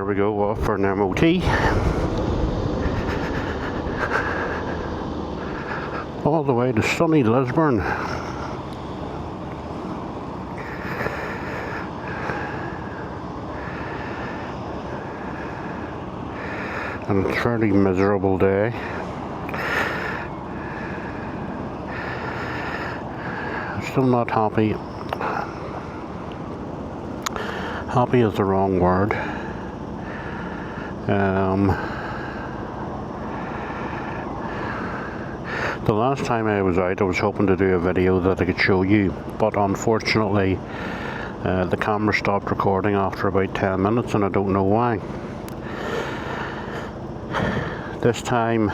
we go, off for an MOT. All the way to sunny Lisburn. And it's a fairly miserable day. I'm still not happy. Happy is the wrong word. The last time I was out, I was hoping to do a video that I could show you, but unfortunately the camera stopped recording after about 10 minutes and I don't know why. This time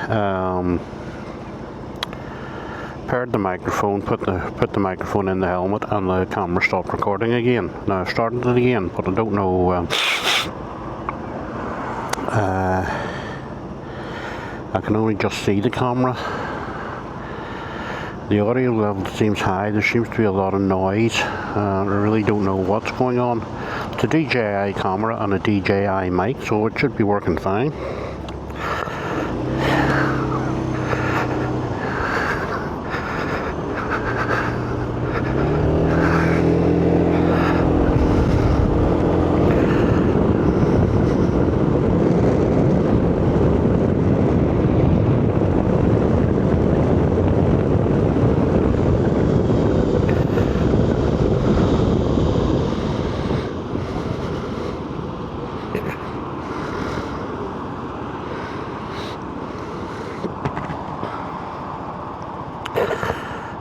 paired the microphone, put the microphone in the helmet, and the camera stopped recording again. Now I've started it again, but I don't know. I can only just see the camera. The audio level seems high. There seems to be a lot of noise. I really don't know what's going on. It's a DJI camera and a DJI mic, so it should be working fine.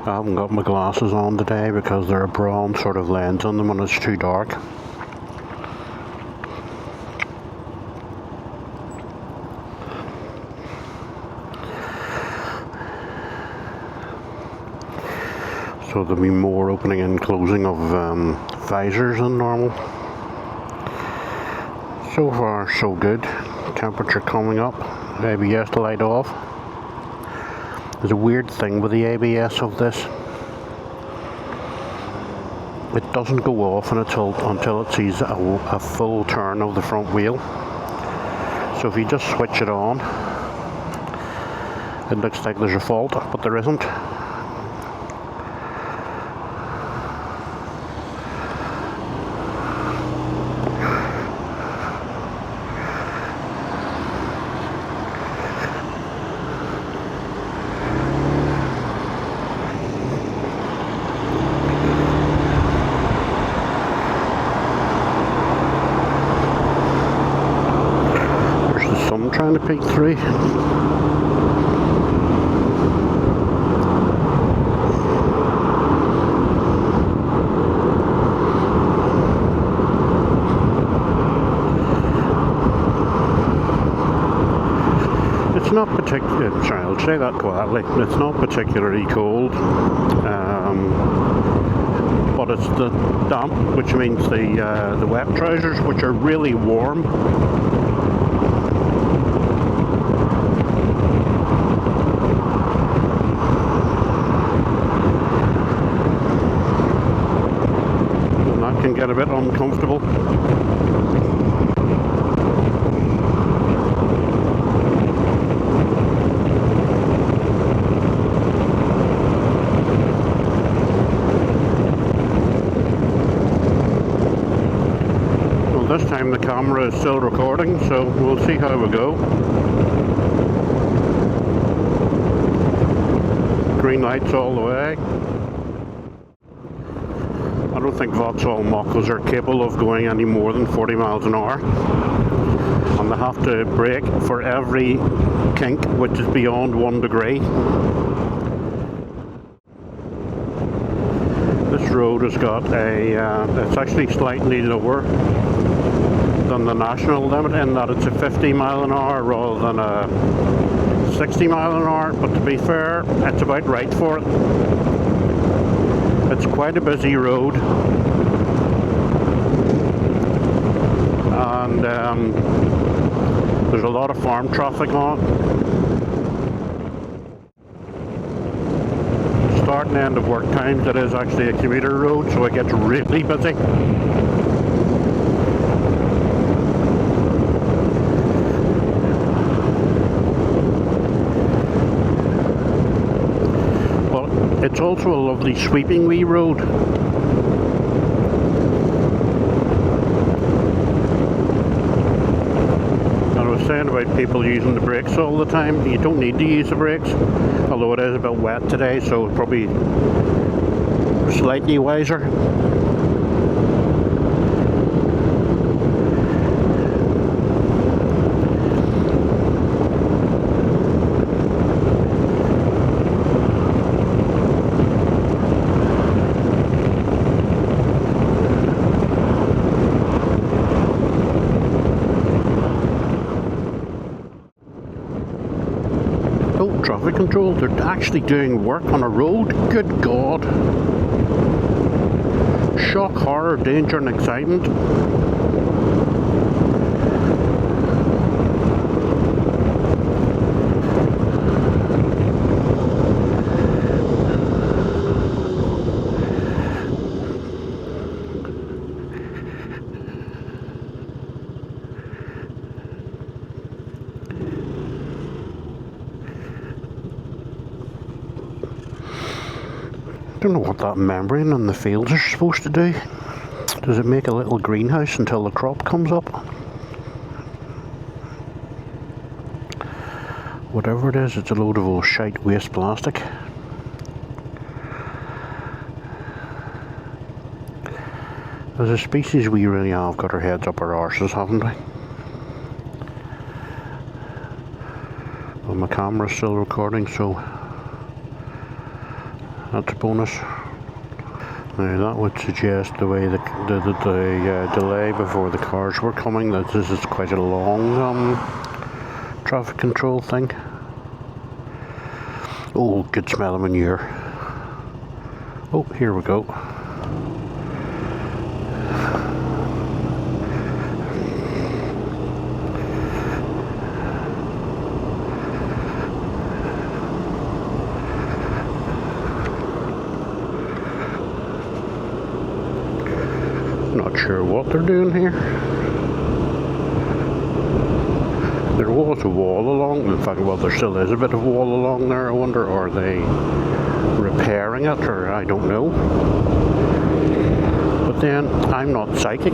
I haven't got my glasses on today because they're a brown sort of lens on them and it's too dark. So there'll be more opening and closing of visors than normal. So far so good. Temperature coming up. ABS light off. There's a weird thing with the ABS of this. It doesn't go off until it sees a full turn of the front wheel. So if you just switch it on, it looks like there's a fault, but there isn't. Trying to peek through. It's not particularly, sorry, I'll say that quietly, it's not particularly cold, but it's the damp, which means the wet trousers, which are really warm. Can get a bit uncomfortable. Well, this time the camera is still recording, so we'll see how we go. Green lights all the way. I don't think Vauxhall Machos are capable of going any more than 40 miles an hour. And they have to brake for every kink which is beyond 1 degree. This road has got it's actually slightly lower than the national limit in that it's a 50 mile an hour rather than a 60 mile an hour, but to be fair, it's about right for it. It's quite a busy road, and there's a lot of farm traffic on it. Start and end of work times, it is actually a commuter road, so it gets really busy. It's also a lovely sweeping wee road. And I was saying about people using the brakes all the time. You don't need to use the brakes, although it is a bit wet today, so it's probably slightly wiser. Traffic control, they're actually doing work on a road. Good God. Shock, horror, danger and excitement. I don't know what that membrane on the fields are supposed to do. Does it make a little greenhouse until the crop comes up? Whatever it is, it's a load of old shite waste plastic. As a species, we really have got our heads up our arses, haven't we? Well, my camera's still recording, so that's a bonus. Now that would suggest the way the delay before the cars were coming, that this is quite a long traffic control thing. Oh, good smell of manure. Oh, here we go. Not sure what they're doing here. There was a wall along, in fact, well, there still is a bit of wall along there. I wonder, are they repairing it, or I don't know. But then, I'm not psychic.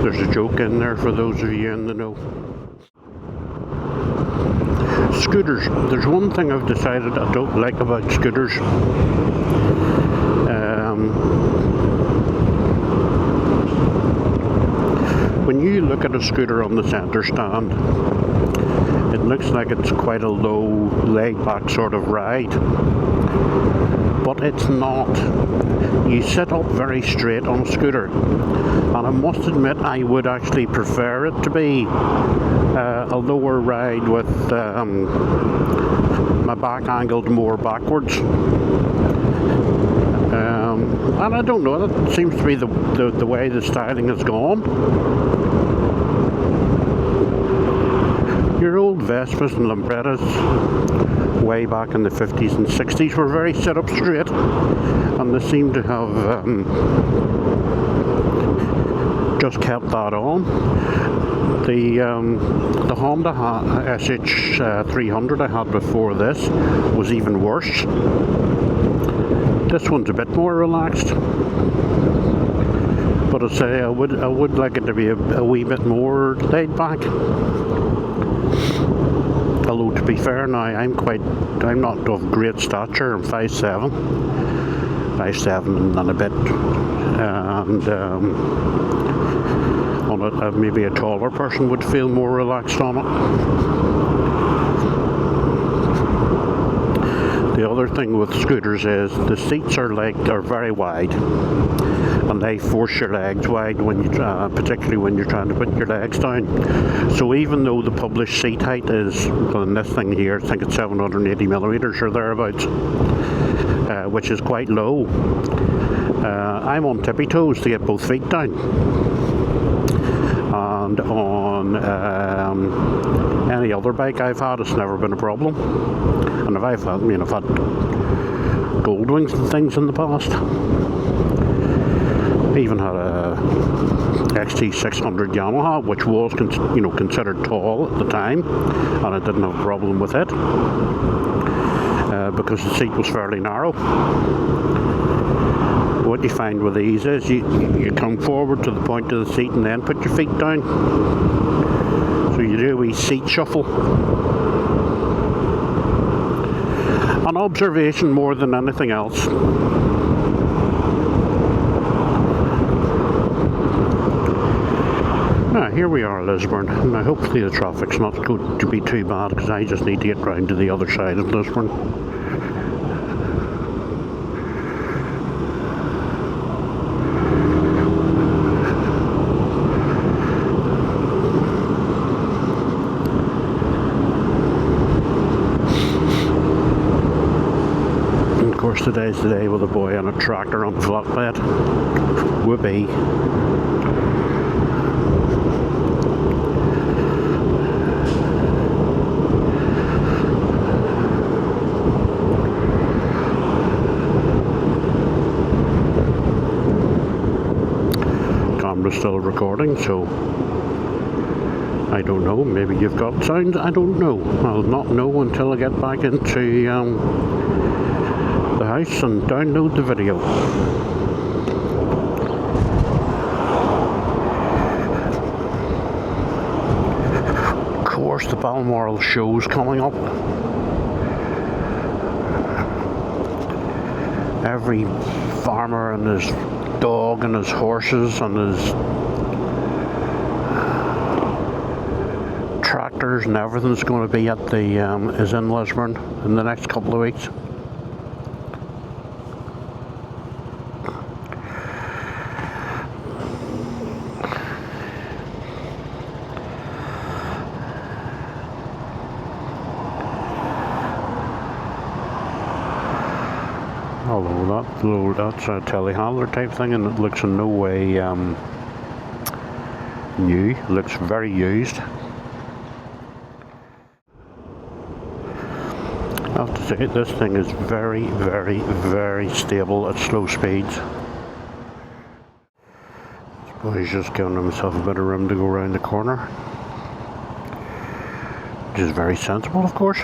There's a joke in there for those of you in the know. Scooters. There's one thing I've decided I don't like about scooters. When you look at a scooter on the centre stand, it looks like it's quite a low, laid-back sort of ride. But it's not. You sit up very straight on a scooter, and I must admit I would actually prefer it to be a lower ride with my back angled more backwards. And I don't know, that seems to be the way the styling has gone. Your old Vespas and Lambrettas way back in the 50s and 60s were very set up straight, and they seem to have just kept that on. The Honda SH300 I had before this was even worse. This one's a bit more relaxed, but I say I would like it to be a wee bit more laid back. Although to be fair now, I'm not of great stature. I'm 5'7", 5'7" and a bit, and on it maybe a taller person would feel more relaxed on it. The other thing with scooters is the seats are very wide, and they force your legs wide when you particularly when you're trying to put your legs down. So even though the published seat height is, well, in this thing here, I think it's 780 millimeters or thereabouts, which is quite low. I'm on tippy toes to get both feet down, and on any other bike I've had, it's never been a problem. And I've had Goldwings and things in the past. Even had a XT600 Yamaha, which was considered tall at the time, and I didn't have a problem with it because the seat was fairly narrow. What you find with these is you come forward to the point of the seat and then put your feet down. So you do a wee seat shuffle. An observation more than anything else. Now here we are, Lisburn. Now hopefully the traffic's not going to be too bad because I just need to get round to the other side of Lisburn. Of course, today's the day with a boy on a tractor on a flatbed. Whoopee. Camera's still recording, so I don't know. Maybe you've got sound. I don't know. I'll not know until I get back into the house and download the video. Of course, the Balmoral show's coming up. Every farmer and his dog and his horses and his tractors and everything's going to be at the is in Lisburn in the next couple of weeks. Although that's a telehandler type thing, and it looks in no way new. It looks very used. I have to say, this thing is very, very, very stable at slow speeds. I suppose he's just giving himself a bit of room to go around the corner, which is very sensible, of course.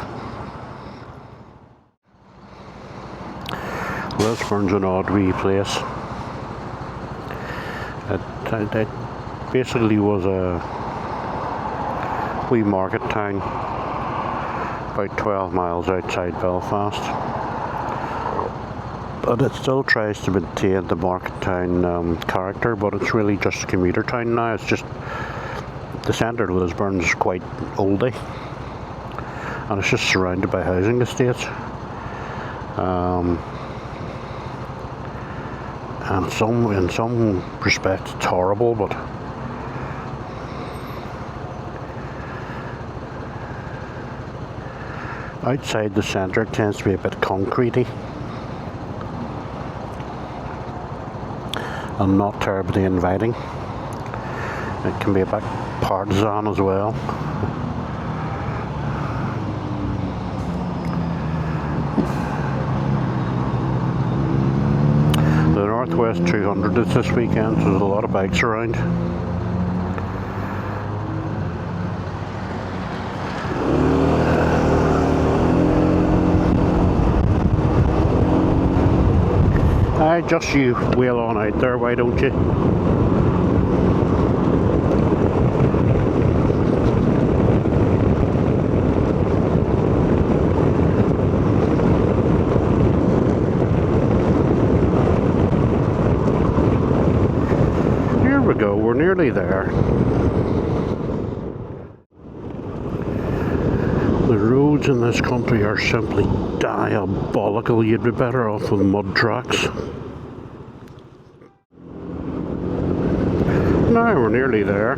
Lisburn's an odd wee place. It basically was a wee market town about 12 miles outside Belfast, but it still tries to maintain the market town character, but it's really just a commuter town now. It's just the centre of Lisburn is quite oldie, and it's just surrounded by housing estates. And in some respects it's horrible, but outside the centre it tends to be a bit concretey and not terribly inviting. It can be a bit partisan as well. Northwest 200 is this weekend, so there's a lot of bikes around. Just you wheel on out there, why don't you? We're nearly there. The roads in this country are simply diabolical. You'd be better off with mud tracks. Now we're nearly there.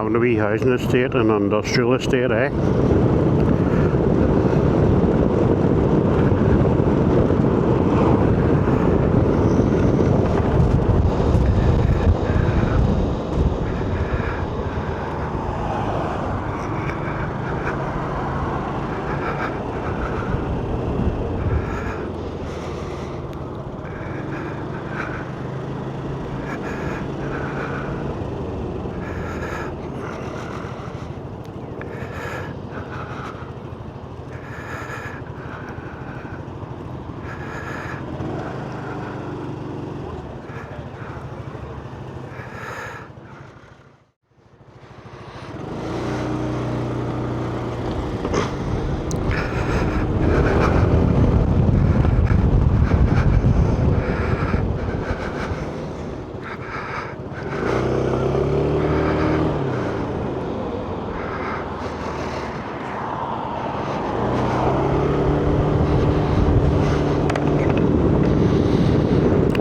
having a wee housing estate and industrial estate, eh?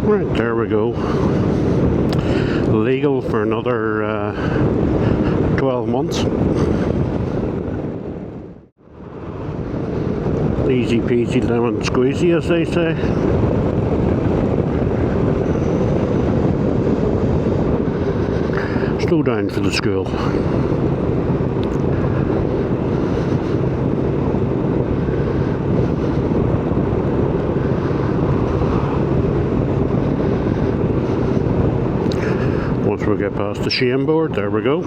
Right, there we go. Legal for another 12 months. Easy peasy lemon squeezy, as they say. Slow down for the school. Once we get past the shame board, there we go.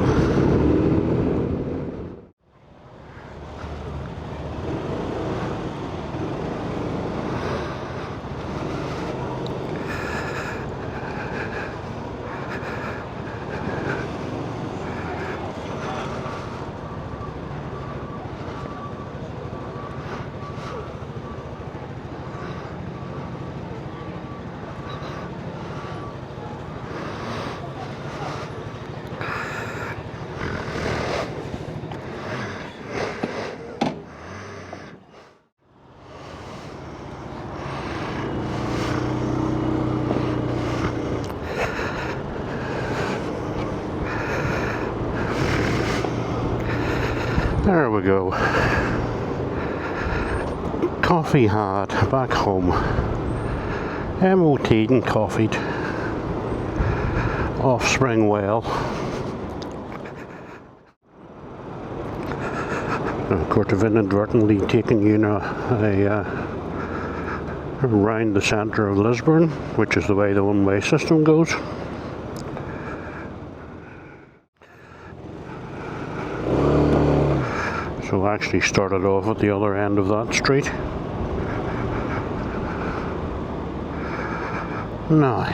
There we go. Coffee had back home. MOT'd and coffee'd. Offspring well. Of course, I've inadvertently taken you around the centre of Lisburn, which is the way the one-way system goes. So I actually started off at the other end of that street. Now,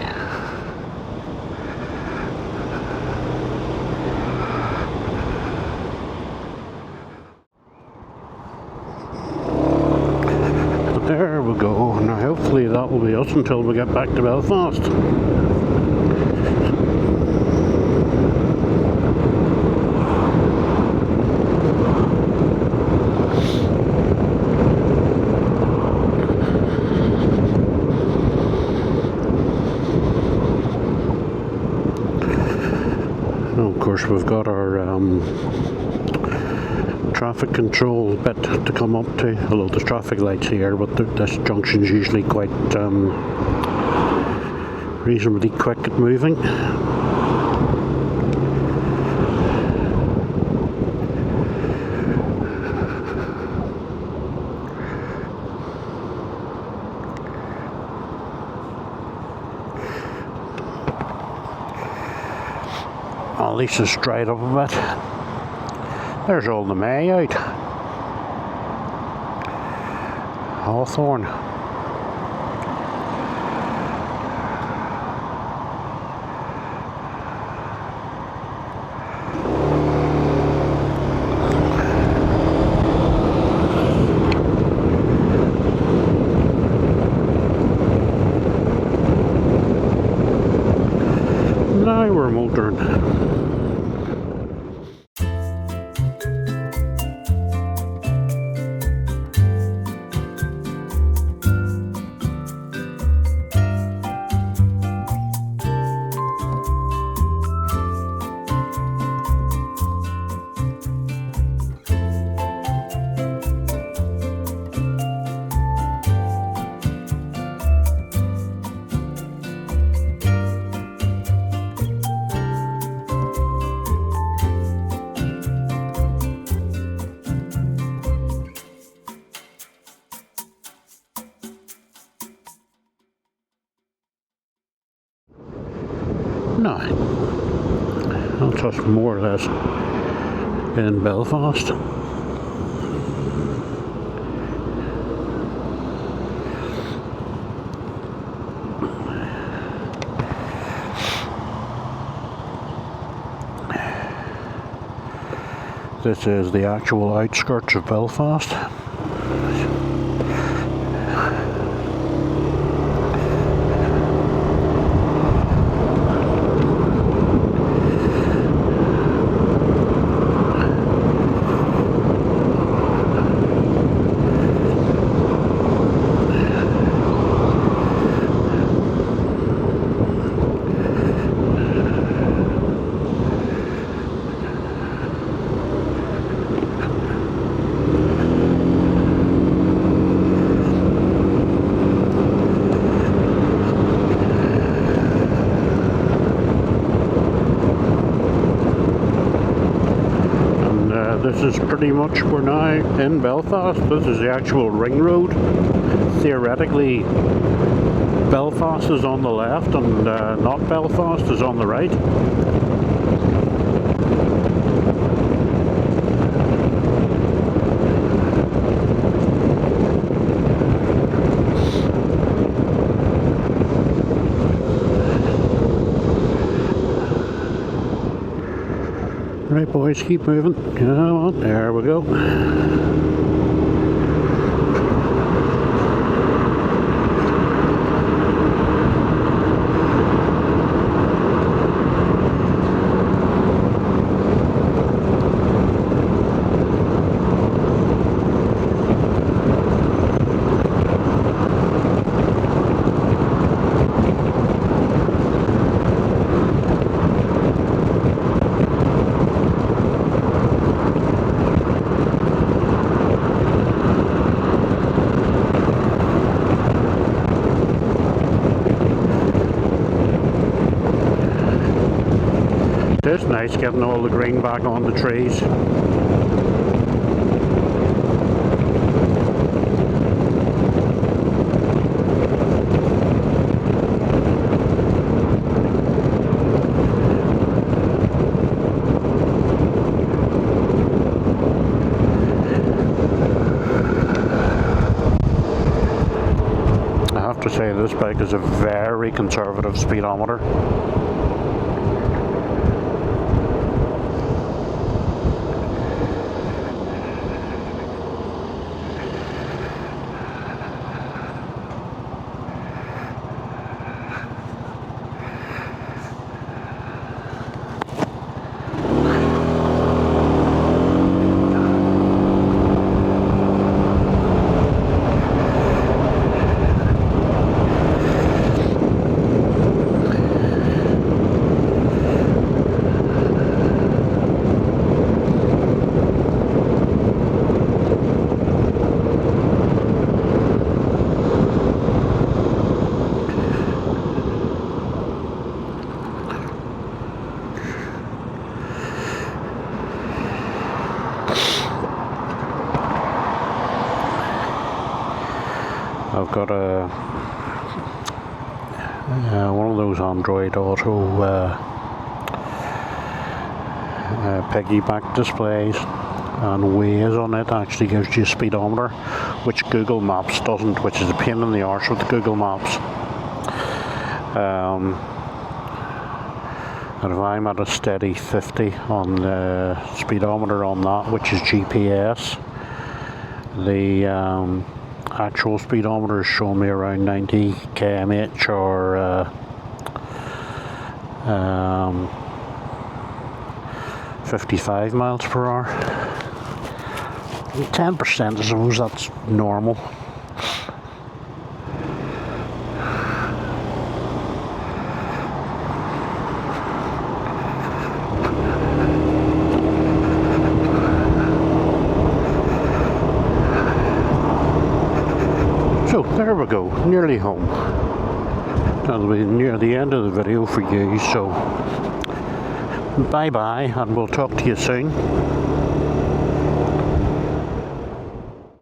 there we go. Now hopefully that will be us until we get back to Belfast. Of course, we've got our traffic control bit to come up to, although there's traffic lights here, but this junction's usually quite reasonably quick at moving. At least it's dried up a bit. There's all the May out. Hawthorn. Now we're motoring. No, that's just more or less in Belfast. This is the actual outskirts of Belfast. This is pretty much, we're now in Belfast. This is the actual ring road. Theoretically, Belfast is on the left and not Belfast is on the right. Right boys, keep moving. Come on, there we go. It's nice getting all the green back on the trees. I have to say this bike is a very conservative speedometer. I've got a one of those Android Auto piggyback displays, and Waze on it actually gives you a speedometer, which Google Maps doesn't, which is a pain in the arse with Google Maps. And if I'm at a steady 50 on the speedometer on that, which is GPS, the actual speedometer is showing me around 90 km/h or 55 miles per hour. 10%, I suppose that's normal. So there we go, nearly home. That'll be near the end of the video for you, so bye bye, and we'll talk to you soon.